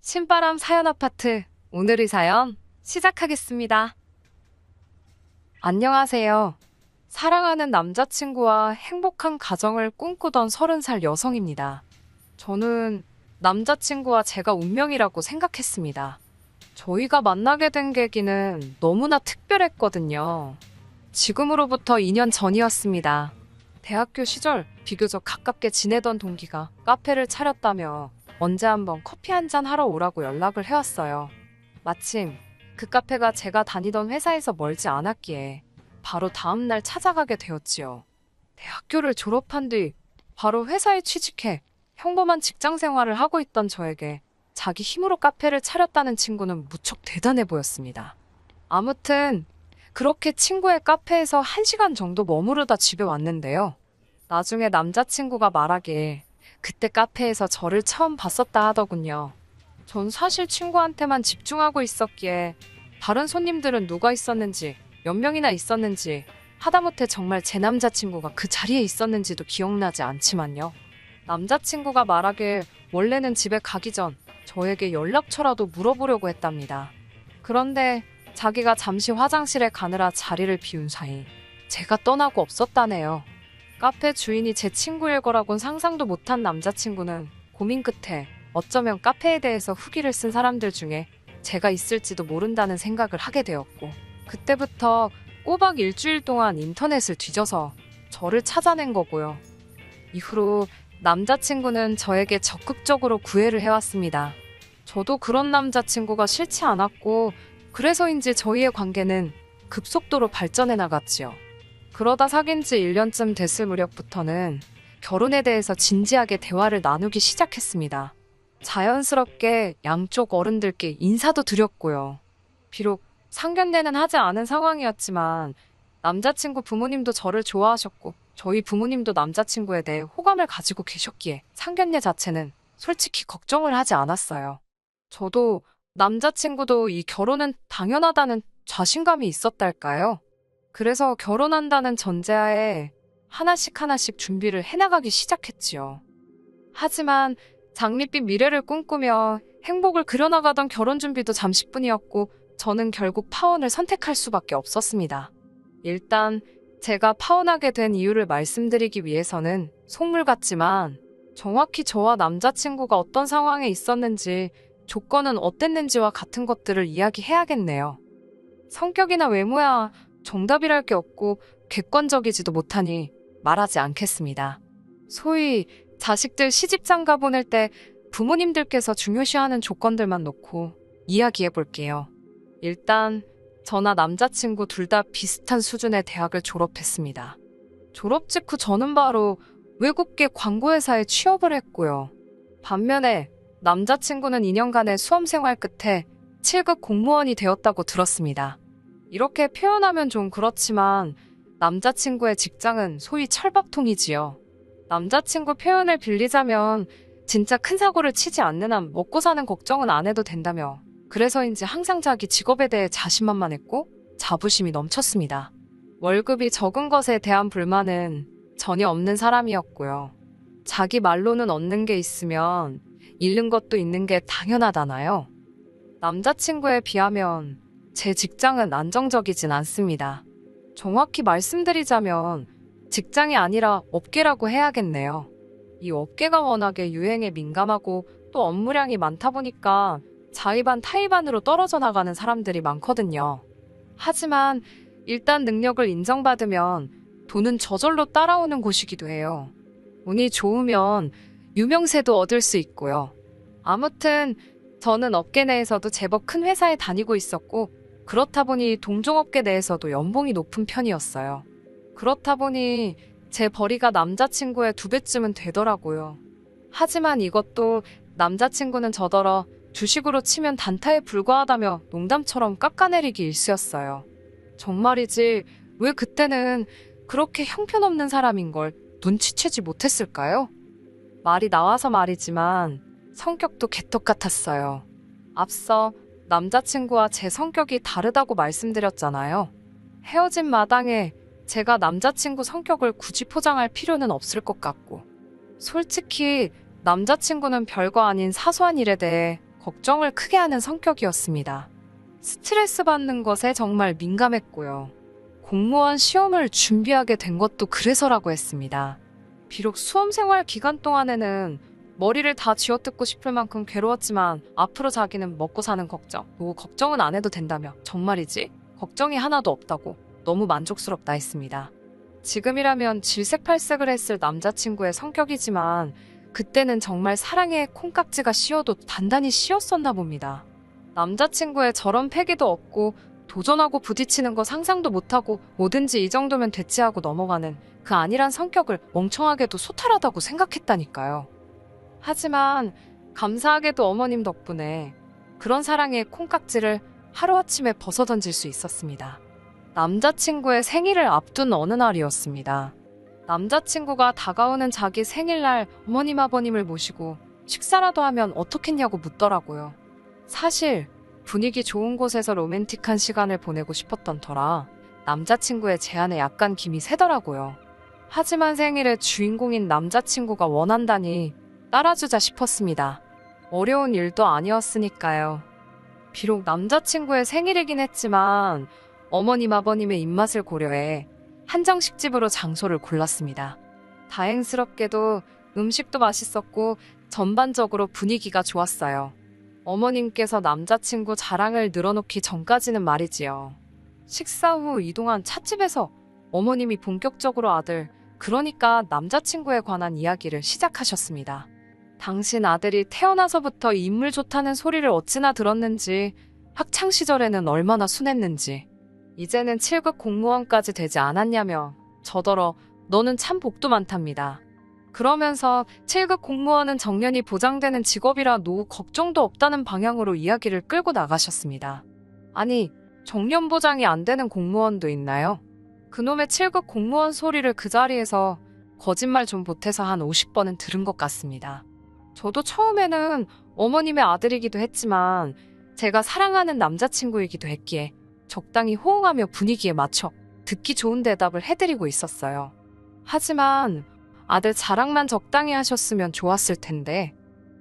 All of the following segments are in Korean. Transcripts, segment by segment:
신바람 사연 아파트 오늘의 사연 시작하겠습니다. 안녕하세요. 사랑하는 남자친구와 행복한 가정을 꿈꾸던 30살 여성입니다. 저는 남자친구와 제가 운명이라고 생각했습니다. 저희가 만나게 된 계기는 너무나 특별했거든요. 지금으로부터 2년 전이었습니다. 대학교 시절 비교적 가깝게 지내던 동기가 카페를 차렸다며 언제 한번 커피 한잔 하러 오라고 연락을 해왔어요. 마침 그 카페가 제가 다니던 회사에서 멀지 않았기에 바로 다음날 찾아가게 되었지요. 대학교를 졸업한 뒤 바로 회사에 취직해 평범한 직장 생활을 하고 있던 저에게 자기 힘으로 카페를 차렸다는 친구는 무척 대단해 보였습니다. 아무튼 그렇게 친구의 카페에서 1시간 정도 머무르다 집에 왔는데요. 나중에 남자친구가 말하길 그때 카페에서 저를 처음 봤었다 하더군요. 전 사실 친구한테만 집중하고 있었기에 다른 손님들은 누가 있었는지, 몇 명이나 있었는지, 하다못해 정말 제 남자친구가 그 자리에 있었는지도 기억나지 않지만요. 남자친구가 말하길 원래는 집에 가기 전 저에게 연락처라도 물어보려고 했답니다. 그런데 자기가 잠시 화장실에 가느라 자리를 비운 사이 제가 떠나고 없었다네요. 카페 주인이 제 친구일 거라곤 상상도 못한 남자친구는 고민 끝에 어쩌면 카페에 대해서 후기를 쓴 사람들 중에 제가 있을지도 모른다는 생각을 하게 되었고, 그때부터 꼬박 일주일 동안 인터넷을 뒤져서 저를 찾아낸 거고요. 이후로 남자친구는 저에게 적극적으로 구애를 해왔습니다. 저도 그런 남자친구가 싫지 않았고, 그래서인지 저희의 관계는 급속도로 발전해 나갔지요. 그러다 사귄 지 1년쯤 됐을 무렵부터는 결혼에 대해서 진지하게 대화를 나누기 시작했습니다. 자연스럽게 양쪽 어른들께 인사도 드렸고요. 비록 상견례는 하지 않은 상황이었지만 남자친구 부모님도 저를 좋아하셨고 저희 부모님도 남자친구에 대해 호감을 가지고 계셨기에 상견례 자체는 솔직히 걱정을 하지 않았어요. 저도 남자친구도 이 결혼은 당연하다는 자신감이 있었달까요? 그래서 결혼한다는 전제하에 하나씩 준비를 해나가기 시작했지요. 하지만 장밋빛 미래를 꿈꾸며 행복을 그려나가던 결혼 준비도 잠시뿐이었고 저는 결국 파혼을 선택할 수밖에 없었습니다. 일단 제가 파혼하게 된 이유를 말씀드리기 위해서는 속물 같지만 정확히 저와 남자친구가 어떤 상황에 있었는지 조건은 어땠는지와 같은 것들을 이야기해야겠네요. 성격이나 외모야 정답이랄 게 없고 객관적이지도 못하니 말하지 않겠습니다. 소위 자식들 시집장가 보낼 때 부모님들께서 중요시하는 조건들만 놓고 이야기해 볼게요. 일단 저나 남자친구 둘 다 비슷한 수준의 대학을 졸업했습니다. 졸업 직후 저는 바로 외국계 광고회사에 취업을 했고요. 반면에 남자친구는 2년간의 수험생활 끝에 7급 공무원이 되었다고 들었습니다. 이렇게 표현하면 좀 그렇지만 남자친구의 직장은 소위 철밥통이지요. 남자친구 표현을 빌리자면 진짜 큰 사고를 치지 않는 한 먹고 사는 걱정은 안 해도 된다며 그래서인지 항상 자기 직업에 대해 자신만만했고 자부심이 넘쳤습니다. 월급이 적은 것에 대한 불만은 전혀 없는 사람이었고요. 자기 말로는 얻는 게 있으면 잃는 것도 있는 게 당연하다나요? 남자친구에 비하면 제 직장은 안정적이진 않습니다. 정확히 말씀드리자면 직장이 아니라 업계라고 해야겠네요. 이 업계가 워낙에 유행에 민감하고 또 업무량이 많다 보니까 자의반 타의반으로 떨어져 나가는 사람들이 많거든요. 하지만 일단 능력을 인정받으면 돈은 저절로 따라오는 곳이기도 해요. 운이 좋으면 유명세도 얻을 수 있고요. 아무튼 저는 업계 내에서도 제법 큰 회사에 다니고 있었고 그렇다 보니 동종업계 내에서도 연봉이 높은 편이었어요. 그렇다 보니 제 벌이가 남자친구의 2배쯤은 되더라고요. 하지만 이것도 남자친구는 저더러 주식으로 치면 단타에 불과하다며 농담처럼 깎아내리기 일쑤였어요. 정말이지 왜 그때는 그렇게 형편없는 사람인 걸 눈치채지 못했을까요? 말이 나와서 말이지만 성격도 개떡 같았어요. 앞서 남자친구와 제 성격이 다르다고 말씀드렸잖아요. 헤어진 마당에 제가 남자친구 성격을 굳이 포장할 필요는 없을 것 같고 솔직히 남자친구는 별거 아닌 사소한 일에 대해 걱정을 크게 하는 성격이었습니다. 스트레스 받는 것에 정말 민감했고요. 공무원 시험을 준비하게 된 것도 그래서라고 했습니다. 비록 수험 생활 기간 동안에는 머리를 다 쥐어뜯고 싶을 만큼 괴로웠지만 앞으로 자기는 먹고 사는 걱정, 걱정은 안 해도 된다며 정말이지? 걱정이 하나도 없다고 너무 만족스럽다 했습니다. 지금이라면 질색팔색을 했을 남자친구의 성격이지만 그때는 정말 사랑에 콩깍지가 씌어도 단단히 씌었었나 봅니다. 남자친구의 저런 패기도 없고 도전하고 부딪히는 거 상상도 못하고 뭐든지 이 정도면 됐지 하고 넘어가는 그 안일한 성격을 멍청하게도 소탈하다고 생각했다니까요. 하지만 감사하게도 어머님 덕분에 그런 사랑의 콩깍지를 하루아침에 벗어던질 수 있었습니다. 남자친구의 생일을 앞둔 어느 날이었습니다. 남자친구가 다가오는 자기 생일날 어머님 아버님을 모시고 식사라도 하면 어떻겠냐고 묻더라고요. 사실 분위기 좋은 곳에서 로맨틱한 시간을 보내고 싶었던 터라 남자친구의 제안에 약간 김이 새더라고요. 하지만 생일의 주인공인 남자친구가 원한다니 따라주자 싶었습니다. 어려운 일도 아니었으니까요. 비록 남자친구의 생일이긴 했지만 어머님 아버님의 입맛을 고려해 한정식집으로 장소를 골랐습니다. 다행스럽게도 음식도 맛있었고 전반적으로 분위기가 좋았어요. 어머님께서 남자친구 자랑을 늘어놓기 전까지는 말이지요. 식사 후 이동한 찻집에서 어머님이 본격적으로 그러니까 남자친구에 관한 이야기를 시작하셨습니다. 당신 아들이 태어나서부터 인물 좋다는 소리를 어찌나 들었는지, 학창시절에는 얼마나 순했는지, 이제는 7급 공무원까지 되지 않았냐며 저더러 너는 참 복도 많답니다. 그러면서 7급 공무원은 정년이 보장되는 직업이라 노후 걱정도 없다는 방향으로 이야기를 끌고 나가셨습니다. 아니, 정년 보장이 안 되는 공무원도 있나요? 그놈의 7급 공무원 소리를 그 자리에서 거짓말 좀 보태서 한 50번은 들은 것 같습니다. 저도 처음에는 어머님의 아들이기도 했지만 제가 사랑하는 남자친구이기도 했기에 적당히 호응하며 분위기에 맞춰 듣기 좋은 대답을 해드리고 있었어요. 하지만 아들 자랑만 적당히 하셨으면 좋았을 텐데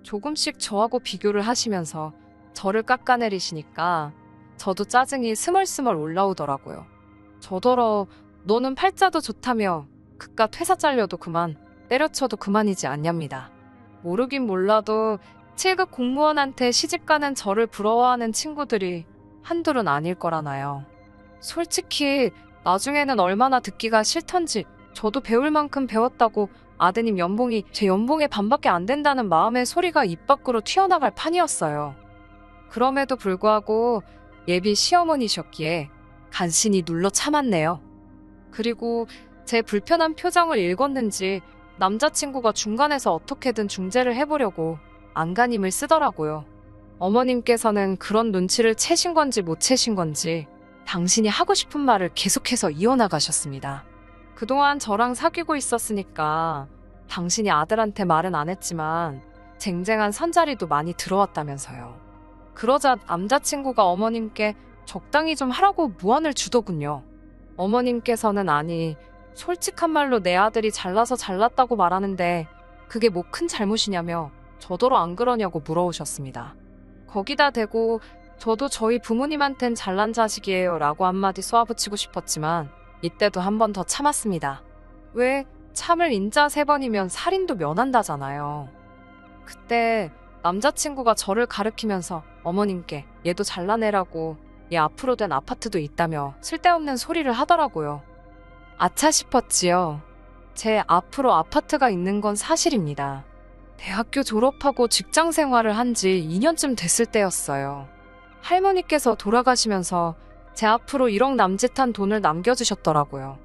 조금씩 저하고 비교를 하시면서 저를 깎아내리시니까 저도 짜증이 스멀스멀 올라오더라고요. 저더러 너는 팔자도 좋다며 그깟 회사 잘려도 그만, 때려쳐도 그만이지 않냐입니다. 모르긴 몰라도 7급 공무원한테 시집가는 저를 부러워하는 친구들이 한둘은 아닐 거라나요. 솔직히 나중에는 얼마나 듣기가 싫던지 저도 배울 만큼 배웠다고 아드님 연봉이 제 연봉의 반밖에 안 된다는 마음의 소리가 입 밖으로 튀어나갈 판이었어요. 그럼에도 불구하고 예비 시어머니셨기에 간신히 눌러 참았네요. 그리고 제 불편한 표정을 읽었는지 남자친구가 중간에서 어떻게든 중재를 해보려고 안간힘을 쓰더라고요. 어머님께서는 그런 눈치를 채신 건지 못 채신 건지 당신이 하고 싶은 말을 계속해서 이어나가셨습니다. 그동안 저랑 사귀고 있었으니까 당신이 아들한테 말은 안 했지만 쟁쟁한 선자리도 많이 들어왔다면서요. 그러자 남자친구가 어머님께 적당히 좀 하라고 무안을 주더군요. 어머님께서는 아니, 솔직한 말로 내 아들이 잘나서 잘났다고 말하는데 그게 뭐 큰 잘못이냐며 저더러 안 그러냐고 물어오셨습니다. 거기다 대고 저도 저희 부모님한텐 잘난 자식이에요 라고 한마디 쏘아붙이고 싶었지만 이때도 한 번 더 참았습니다. 왜 참을 인자 3번이면 살인도 면한다잖아요. 그때 남자친구가 저를 가리키면서 어머님께 얘도 잘난 애라고 얘 앞으로 된 아파트도 있다며 쓸데없는 소리를 하더라고요. 아차 싶었지요. 제 앞으로 아파트가 있는 건 사실입니다. 대학교 졸업하고 직장 생활을 한 지 2년쯤 됐을 때였어요. 할머니께서 돌아가시면서 제 앞으로 1억 남짓한 돈을 남겨주셨더라고요.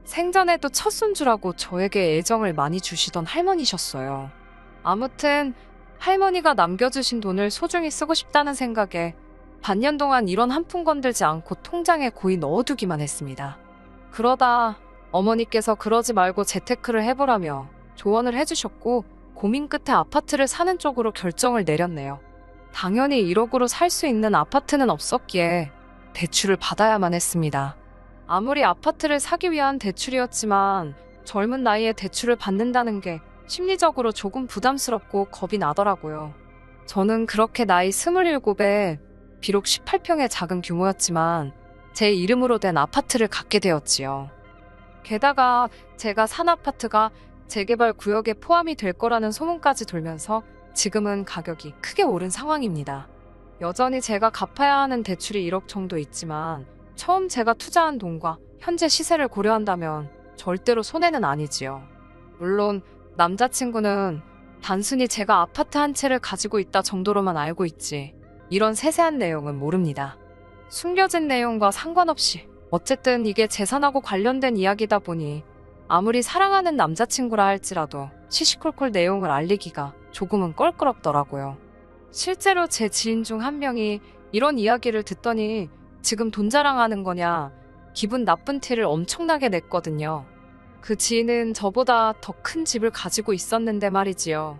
생전에도 첫 손주라고 저에게 애정을 많이 주시던 할머니셨어요. 아무튼 할머니가 남겨주신 돈을 소중히 쓰고 싶다는 생각에 반년 동안 이런 한 푼 건들지 않고 통장에 고이 넣어두기만 했습니다. 그러다 어머니께서 그러지 말고 재테크를 해보라며 조언을 해주셨고 고민 끝에 아파트를 사는 쪽으로 결정을 내렸네요. 당연히 1억으로 살 수 있는 아파트는 없었기에 대출을 받아야만 했습니다. 아무리 아파트를 사기 위한 대출이었지만 젊은 나이에 대출을 받는다는 게 심리적으로 조금 부담스럽고 겁이 나더라고요. 저는 그렇게 나이 27에 비록 18평의 작은 규모였지만 제 이름으로 된 아파트를 갖게 되었지요. 게다가 제가 산 아파트가 재개발 구역에 포함이 될 거라는 소문까지 돌면서 지금은 가격이 크게 오른 상황입니다. 여전히 제가 갚아야 하는 대출이 1억 정도 있지만 처음 제가 투자한 돈과 현재 시세를 고려한다면 절대로 손해는 아니지요. 물론 남자친구는 단순히 제가 아파트 한 채를 가지고 있다 정도로만 알고 있지 이런 세세한 내용은 모릅니다. 숨겨진 내용과 상관없이 어쨌든 이게 재산하고 관련된 이야기다 보니 아무리 사랑하는 남자친구라 할지라도 시시콜콜 내용을 알리기가 조금은 껄끄럽더라고요. 실제로 제 지인 중 한 명이 이런 이야기를 듣더니 지금 돈 자랑하는 거냐 기분 나쁜 티를 엄청나게 냈거든요. 그 지인은 저보다 더 큰 집을 가지고 있었는데 말이지요.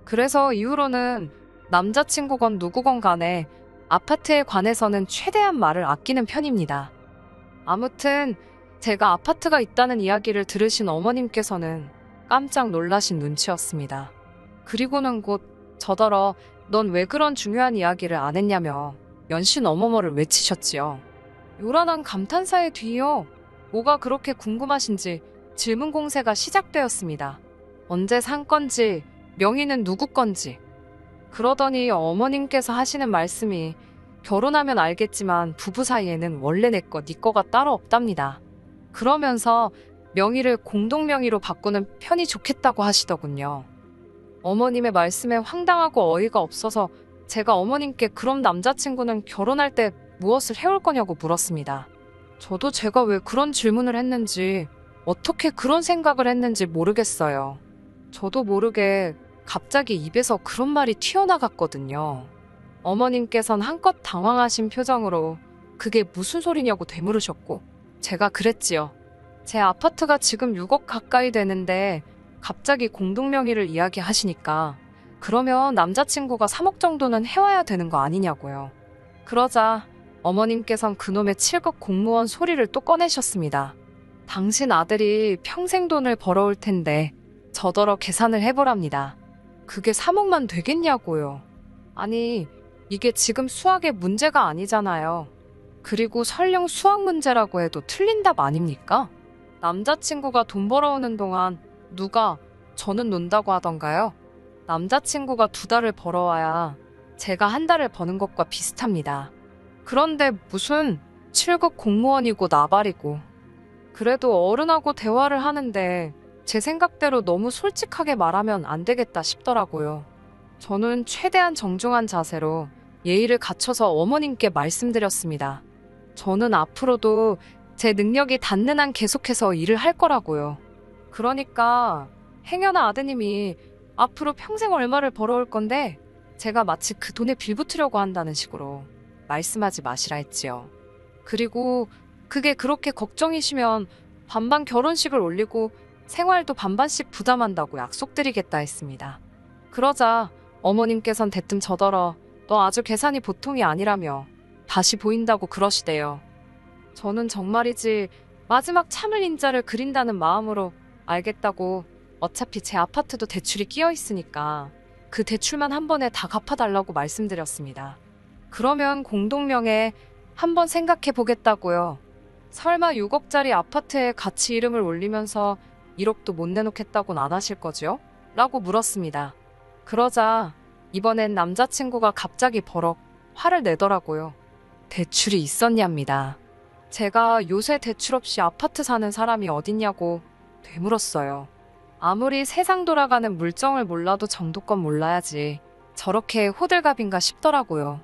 그래서 이후로는 남자친구건 누구건 간에 아파트에 관해서는 최대한 말을 아끼는 편입니다. 아무튼 제가 아파트가 있다는 이야기를 들으신 어머님께서는 깜짝 놀라신 눈치였습니다. 그리고는 곧 저더러 넌 왜 그런 중요한 이야기를 안 했냐며 연신 어머머를 외치셨지요. 요란한 감탄사의 뒤이어 뭐가 그렇게 궁금하신지 질문 공세가 시작되었습니다. 언제 산 건지, 명의는 누구 건지. 그러더니 어머님께서 하시는 말씀이 결혼하면 알겠지만 부부 사이에는 원래 내 거, 네 거가 따로 없답니다. 그러면서 명의를 공동명의로 바꾸는 편이 좋겠다고 하시더군요. 어머님의 말씀에 황당하고 어이가 없어서 제가 어머님께 그럼 남자친구는 결혼할 때 무엇을 해올 거냐고 물었습니다. 저도 제가 왜 그런 질문을 했는지 어떻게 그런 생각을 했는지 모르겠어요. 저도 모르게 갑자기 입에서 그런 말이 튀어나갔거든요. 어머님께선 한껏 당황하신 표정으로 그게 무슨 소리냐고 되물으셨고 제가 그랬지요. 제 아파트가 지금 6억 가까이 되는데 갑자기 공동명의를 이야기하시니까 그러면 남자친구가 3억 정도는 해와야 되는 거 아니냐고요. 그러자 어머님께선 그놈의 7급 공무원 소리를 또 꺼내셨습니다. 당신 아들이 평생 돈을 벌어올 텐데 저더러 계산을 해보랍니다. 그게 3억만 되겠냐고요. 아니 이게 지금 수학의 문제가 아니잖아요. 그리고 설령 수학 문제라고 해도 틀린 답 아닙니까? 남자친구가 돈 벌어오는 동안 누가 저는 논다고 하던가요? 남자친구가 2달을 벌어와야 제가 한 달을 버는 것과 비슷합니다. 그런데 무슨 7급 공무원이고 나발이고. 그래도 어른하고 대화를 하는데 제 생각대로 너무 솔직하게 말하면 안 되겠다 싶더라고요. 저는 최대한 정중한 자세로 예의를 갖춰서 어머님께 말씀드렸습니다. 저는 앞으로도 제 능력이 닿는 한 계속해서 일을 할 거라고요. 그러니까 행여나 아드님이 앞으로 평생 얼마를 벌어올 건데 제가 마치 그 돈에 빌붙으려고 한다는 식으로 말씀하지 마시라 했지요. 그리고 그게 그렇게 걱정이시면 반반 결혼식을 올리고 생활도 반반씩 부담한다고 약속드리겠다 했습니다. 그러자 어머님께선 대뜸 저더러 너 아주 계산이 보통이 아니라며 다시 보인다고 그러시대요. 저는 정말이지 마지막 참을 인자를 그린다는 마음으로 알겠다고 어차피 제 아파트도 대출이 끼어 있으니까 그 대출만 한 번에 다 갚아달라고 말씀드렸습니다. 그러면 공동명에 한번 생각해 보겠다고요. 설마 6억짜리 아파트에 같이 이름을 올리면서 1억도 못 내놓겠다고는 안 하실 거죠? 라고 물었습니다. 그러자 이번엔 남자친구가 갑자기 버럭 화를 내더라고요. 대출이 있었냐입니다. 제가 요새 대출 없이 아파트 사는 사람이 어딨냐고 되물었어요. 아무리 세상 돌아가는 물정을 몰라도 정도껏 몰라야지 저렇게 호들갑인가 싶더라고요.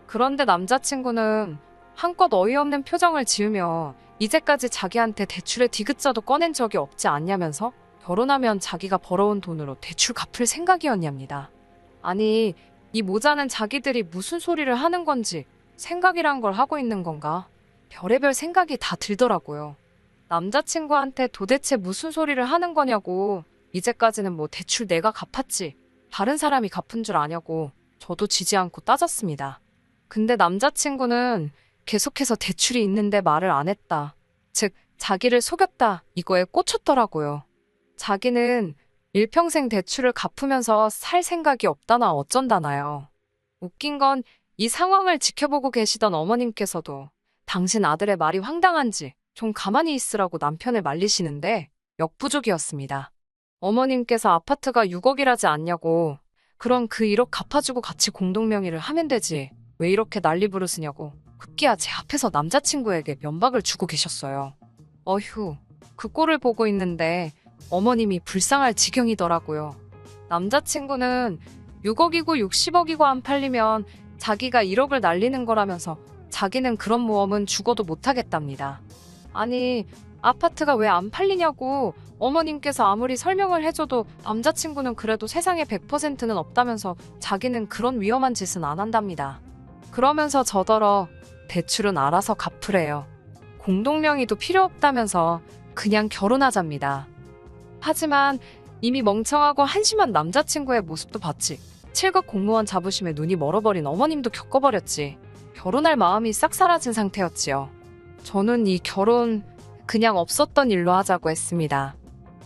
그런데 남자친구는 한껏 어이없는 표정을 지으며 이제까지 자기한테 대출의 디귿자도 꺼낸 적이 없지 않냐면서 결혼하면 자기가 벌어온 돈으로 대출 갚을 생각이었냐입니다. 아니, 이 모자는 자기들이 무슨 소리를 하는 건지 생각이란 걸 하고 있는 건가? 별의별 생각이 다 들더라고요. 남자친구한테 도대체 무슨 소리를 하는 거냐고 이제까지는 뭐 대출 내가 갚았지 다른 사람이 갚은 줄 아냐고 저도 지지 않고 따졌습니다. 근데 남자친구는 계속해서 대출이 있는데 말을 안 했다. 즉 자기를 속였다 이거에 꽂혔더라고요. 자기는 일평생 대출을 갚으면서 살 생각이 없다나 어쩐다나요. 웃긴 건 이 상황을 지켜보고 계시던 어머님께서도 당신 아들의 말이 황당한지 좀 가만히 있으라고 남편을 말리시는데 역부족이었습니다. 어머님께서 아파트가 6억이라지 않냐고, 그럼 그 1억 갚아주고 같이 공동명의를 하면 되지. 왜 이렇게 난리 부르시냐고 급기야 제 앞에서 남자친구에게 면박을 주고 계셨어요. 어휴, 그 꼴을 보고 있는데 어머님이 불쌍할 지경이더라고요. 남자친구는 6억이고 60억이고 안 팔리면 자기가 1억을 날리는 거라면서 자기는 그런 모험은 죽어도 못하겠답니다. 아니, 아파트가 왜 안 팔리냐고 어머님께서 아무리 설명을 해줘도 남자친구는 그래도 세상에 100%는 없다면서 자기는 그런 위험한 짓은 안 한답니다. 그러면서 저더러 대출은 알아서 갚으래요. 공동명의도 필요 없다면서 그냥 결혼하잡니다. 하지만 이미 멍청하고 한심한 남자친구의 모습도 봤지. 7급 공무원 자부심에 눈이 멀어버린 어머님도 겪어버렸지. 결혼할 마음이 싹 사라진 상태였지요. 저는 이 결혼 그냥 없었던 일로 하자고 했습니다.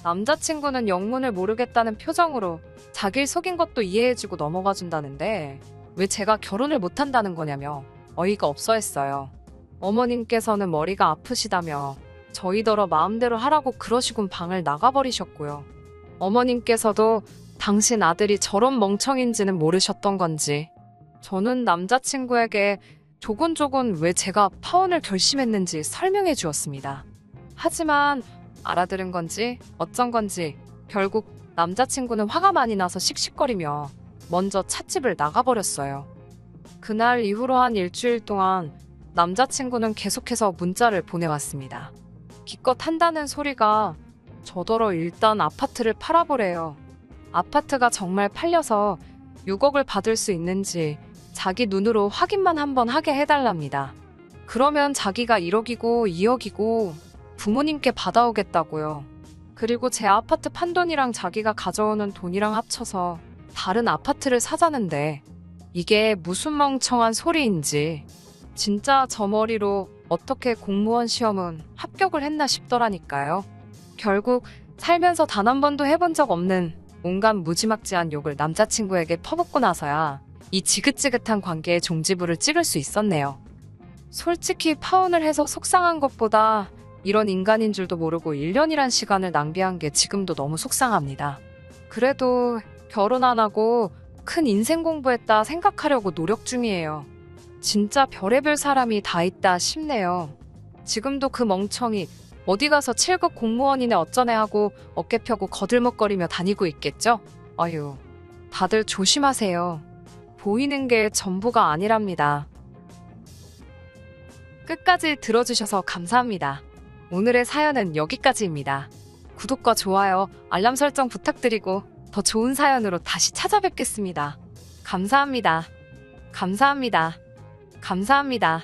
남자친구는 영문을 모르겠다는 표정으로 자기를 속인 것도 이해해주고 넘어가준다는데 왜 제가 결혼을 못한다는 거냐며 어이가 없어 했어요. 어머님께서는 머리가 아프시다며 저희더러 마음대로 하라고 그러시곤 방을 나가버리셨고요. 어머님께서도 당신 아들이 저런 멍청인지는 모르셨던 건지 저는 남자친구에게 조곤조곤 왜 제가 파혼을 결심했는지 설명해 주었습니다. 하지만 알아들은 건지 어쩐 건지 결국 남자친구는 화가 많이 나서 씩씩거리며 먼저 찻집을 나가버렸어요. 그날 이후로 한 일주일 동안 남자친구는 계속해서 문자를 보내왔습니다. 기껏 한다는 소리가 저더러 일단 아파트를 팔아보래요. 아파트가 정말 팔려서 6억을 받을 수 있는지 자기 눈으로 확인만 한번 하게 해달랍니다. 그러면 자기가 1억이고 2억이고 부모님께 받아오겠다고요. 그리고 제 아파트 판돈이랑 자기가 가져오는 돈이랑 합쳐서 다른 아파트를 사자는데 이게 무슨 멍청한 소리인지 진짜 저 머리로 어떻게 공무원 시험은 합격을 했나 싶더라니까요. 결국 살면서 단 한 번도 해본 적 없는 온갖 무지막지한 욕을 남자친구에게 퍼붓고 나서야 이 지긋지긋한 관계의 종지부를 찍을 수 있었네요. 솔직히 파혼을 해서 속상한 것보다 이런 인간인 줄도 모르고 1년이란 시간을 낭비한 게 지금도 너무 속상합니다. 그래도 결혼 안 하고 큰 인생 공부했다 생각하려고 노력 중이에요. 진짜 별의별 사람이 다 있다 싶네요. 지금도 그 멍청이 어디 가서 7급 공무원이네 어쩌네 하고 어깨 펴고 거들먹거리며 다니고 있겠죠? 어휴, 다들 조심하세요. 보이는 게 전부가 아니랍니다. 끝까지 들어주셔서 감사합니다. 오늘의 사연은 여기까지입니다. 구독과 좋아요, 알람 설정 부탁드리고 더 좋은 사연으로 다시 찾아뵙겠습니다. 감사합니다. 감사합니다. 감사합니다.